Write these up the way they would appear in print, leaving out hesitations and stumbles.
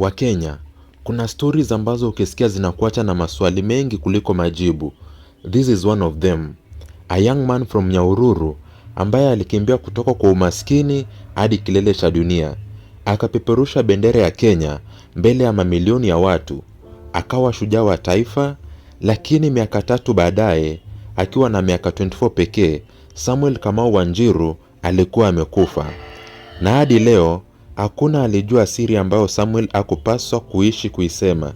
Wa Kenya, kuna stories ambazo ukisikia zinakuacha na maswali mengi kuliko majibu. This is one of them. A young man from Nyahururu ambaye alikimbia kutoka kwa umaskini hadi kilele cha dunia. Akapeperusha bendera ya Kenya mbele ya mamilioni ya watu. Akawa shujaa wa taifa, lakini miaka 3 baadaye, akiwa na miaka 24 pekee, Samuel Kamau Wanjiru alikuwa amekufa. Na hadi leo, hakuna alijua siri ambayo Samuel hakupaswa kuishi kuisema.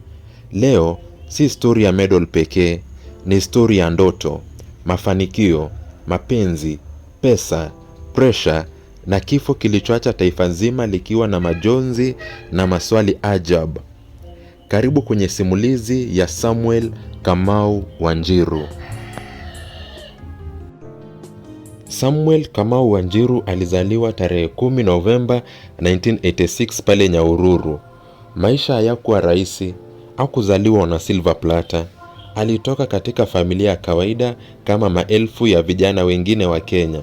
Leo, si story ya medal pekee, ni story ya ndoto, mafanikio, mapenzi, pesa, pressure na kifo kilichoacha taifa nzima likiwa na majonzi na maswali ajabu. Karibu kwenye simulizi ya Samuel Kamau Wanjiru. Samuel Kamau Wanjiru alizaliwa tarehe 10 Novemba 1986 pale Nyahururu. Maisha hayakuwa rahisi, hakuzaliwa na silver platter. Alitoka katika familia ya kawaida kama maelfu ya vijana wengine wa Kenya.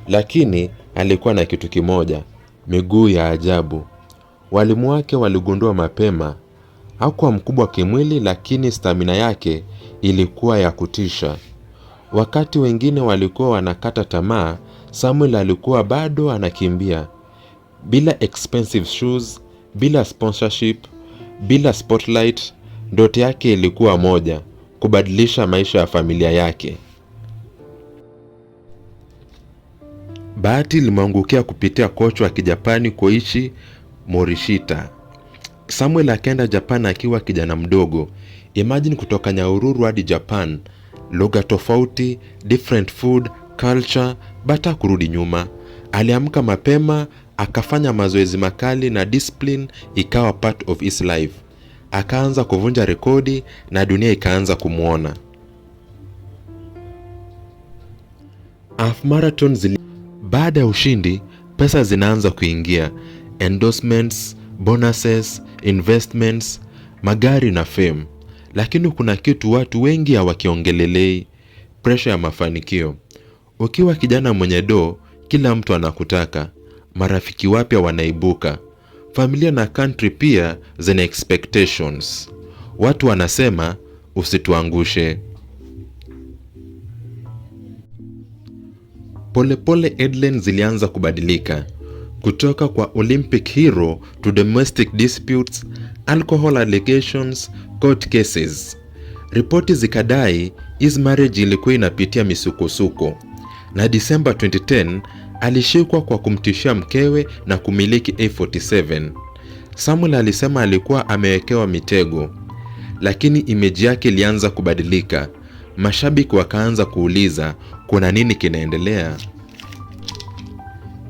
Lakini alikuwa na kitu kimoja, miguu ya ajabu. Walimu wake waligundua mapema. Hakuwa mkubwa kimwili, lakini stamina yake ilikuwa ya kutisha. Wakati wengine walikuwa wanakata tamaa, Samuel alikuwa bado anakimbia. Bila expensive shoes, bila sponsorship, bila spotlight, ndoto yake ilikuwa moja, kubadilisha maisha ya familia yake. Bahati ilimwangukia kupitia kocha wa Kijapani Koichi Morishita. Samuel akaenda Japan akiwa kijana mdogo. Imagine kutoka Nyahururu hadi Japan. Lugha tofauti, different food, culture, bata kurudi nyuma. Aliamka mapema, akafanya mazoezi makali na discipline ikawa part of his life. Akaanza kuvunja rekodi na dunia ikaanza kumuona. Half marathon baada ya ushindi, pesa zinaanza kuingia. Endorsements, bonuses, investments, magari na fame. Lakini kuna kitu watu wengi hawakiongelelei, pressure ya mafanikio. Ukiwa kijana mwenye do, kila mtu anakutaka. Marafiki wapya wanaibuka. Familia na country pia zina expectations. Watu wanasema usituangushe. Polepole headlines zilianza kubadilika. Kutoka kwa Olympic hero to domestic disputes, alcohol allegations, court cases. Ripoti zikadai his marriage ilikuwa inapitia misukosuko. Na December 2010 alishikwa kwa kumtishia mkewe na kumiliki A47. Samuel alisema alikuwa amewekewa mitego. Lakini image yake ilianza kubadilika. Mashabiki wakaanza kuuliza kuna nini kinaendelea.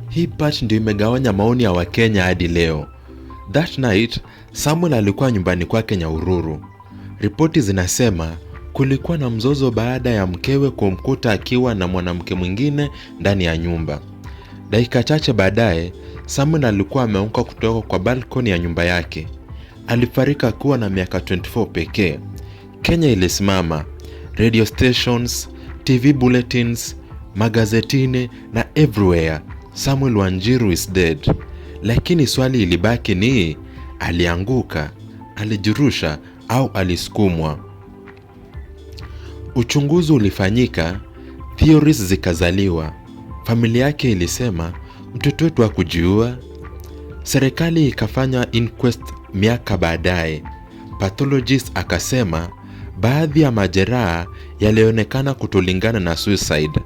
Hii part ndio imegawanya maoni ya Wakenya hadi leo. That night, Samuel alikuwa nyumbani kwake Nyahururu. Ripoti zinasema kulikuwa na mzozo baada ya mkewe kumkuta akiwa na mwanamke mwingine ndani ya nyumba. Dakika chache baadaye, Samuel alikuwa ameanguka kutoka kwa balkoni ya nyumba yake. Alifariki akiwa na miaka 24 pekee. Kenya ilisimama. Radio stations, TV bulletins, magazetini na everywhere. Samuel Wanjiru is dead. Lakini swali ilibaki ni, alianguka, alijirusha au alisukumwa? Uchunguzi ulifanyika, theories zikazaliwa. Familia yake ilisema mtoto wetu hakujiua. Serikali ikafanya inquest miaka baadaye. Pathologist akasema baadhi ya majeraha yalionekana kutolingana na suicide.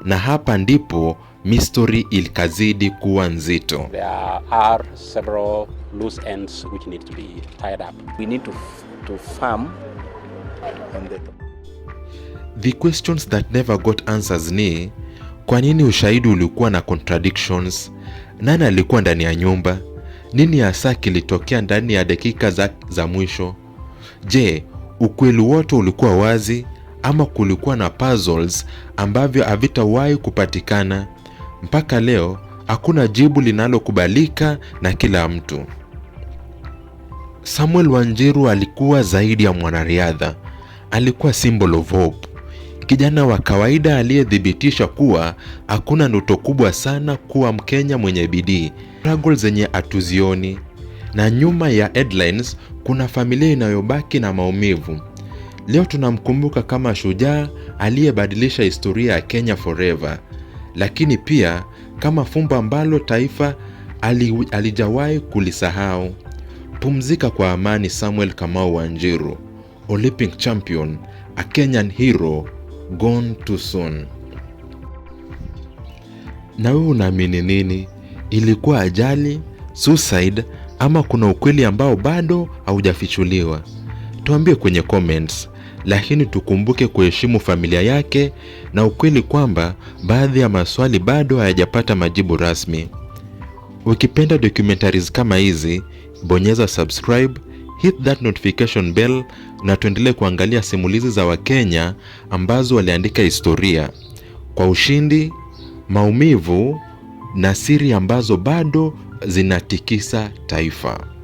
Na hapa ndipo mystery ilikazidi kuwa nzito. There are several loose ends which need to be tied up. We need to farm on the questions that never got answers ni, kwa nini ushahidi ulikuwa na contradictions? Nani alikuwa ndani ya nyumba? Nini hasa kilitokea ndani ya dakika za mwisho? Je, ukweli wote ulikuwa wazi ama kulikuwa na puzzles ambavyo havitawahi kupatikana? Mpaka leo hakuna jibu linalokubalika na kila mtu. Samuel Wanjiru alikuwa zaidi ya mwanariadha. Alikuwa symbol of hope. Kijana wa kawaida aliyedhibitisha kuwa hakuna ndoto kubwa sana kuwa Mkenya mwenye bidii. Struggles zenye hatuzioni na nyuma ya headlines kuna familia inayobaki na maumivu. Leo tunamkumbuka kama shujaa aliyebadilisha historia ya Kenya forever, lakini pia kama fumbo ambalo taifa alijawahi kulisahau. Pumzika kwa amani Samuel Kamau Wanjiru, Olympic champion, a Kenyan hero gone too soon. Na wewe unaamini nini? Ilikuwa ajali, suicide, ama kuna ukweli ambao bado haujafichuliwa? Tuambie kwenye comments, lakini tukumbuke kuheshimu familia yake na ukweli kwamba baadhi ya maswali bado hayajapata majibu rasmi. Ukipenda documentaries kama hizi, bonyeza subscribe, hit that notification bell na tuendelee kuangalia simulizi za Wakenya ambazo waliandika historia kwa ushindi, maumivu na siri ambazo bado zinatikisa taifa.